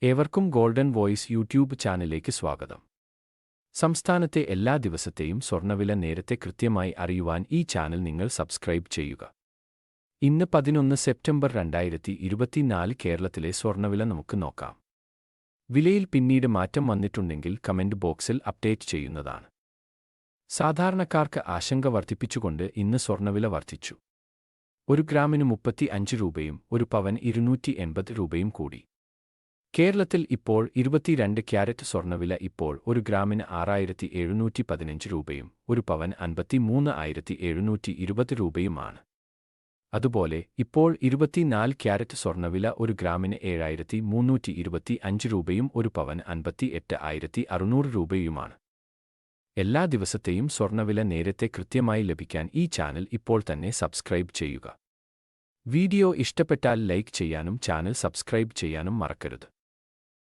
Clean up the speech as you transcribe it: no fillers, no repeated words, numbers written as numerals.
ഏവർക്കും golden voice YouTube ചാനലിലേക്ക് സ്വാഗതം. സംസ്ഥാനത്തെ എല്ലാ ദിവസത്തെയും സ്വർണ്ണവില നേരത്തെ കൃത്യമായി അറിയുവാൻ ഈ ചാനൽ നിങ്ങൾ സബ്സ്ക്രൈബ് ചെയ്യുക. ഇന്ന് 11 സെപ്റ്റംബർ 2024 കേരളത്തിലെ സ്വർണ്ണവില നമുക്ക് നോക്കാം. വിലയിൽ പിന്നീട് മാറ്റം വന്നിട്ടുണ്ടെങ്കിൽ കമന്റ് ബോക്സിൽ അപ്ഡേറ്റ് ചെയ്യുന്നതാണ്. സാധാരണക്കാർക്ക് ആശങ്ക വർദ്ധിപ്പിച്ചുകൊണ്ട് ഇന്ന് സ്വർണ്ണവില വർദ്ധിച്ചു. ഒരു ഗ്രാമിന് 35 രൂപയും ഒരു പവൻ 280 രൂപയും കൂടി. കേരളത്തിൽ ഇപ്പോൾ 22 ക്യാരറ്റ് സ്വർണ്ണവില ഇപ്പോൾ ഒരു ഗ്രാമിന് 6715 രൂപയും ഒരു പവൻ 53,720 രൂപയുമാണ്. അതുപോലെ ഇപ്പോൾ 24 ക്യാരറ്റ് സ്വർണ്ണവില ഒരു ഗ്രാമിന് 7325 രൂപയും ഒരു പവൻ 58,600 രൂപയുമാണ്. എല്ലാ ദിവസത്തെയും സ്വർണ്ണവില നേരത്തെ കൃത്യമായി ലഭിക്കാൻ ഈ ചാനൽ ഇപ്പോൾ തന്നെ സബ്സ്ക്രൈബ് ചെയ്യുക. വീഡിയോ ഇഷ്ടപ്പെട്ടാൽ ലൈക്ക് ചെയ്യാനും ചാനൽ സബ്സ്ക്രൈബ് ചെയ്യാനും മറക്കരുത്.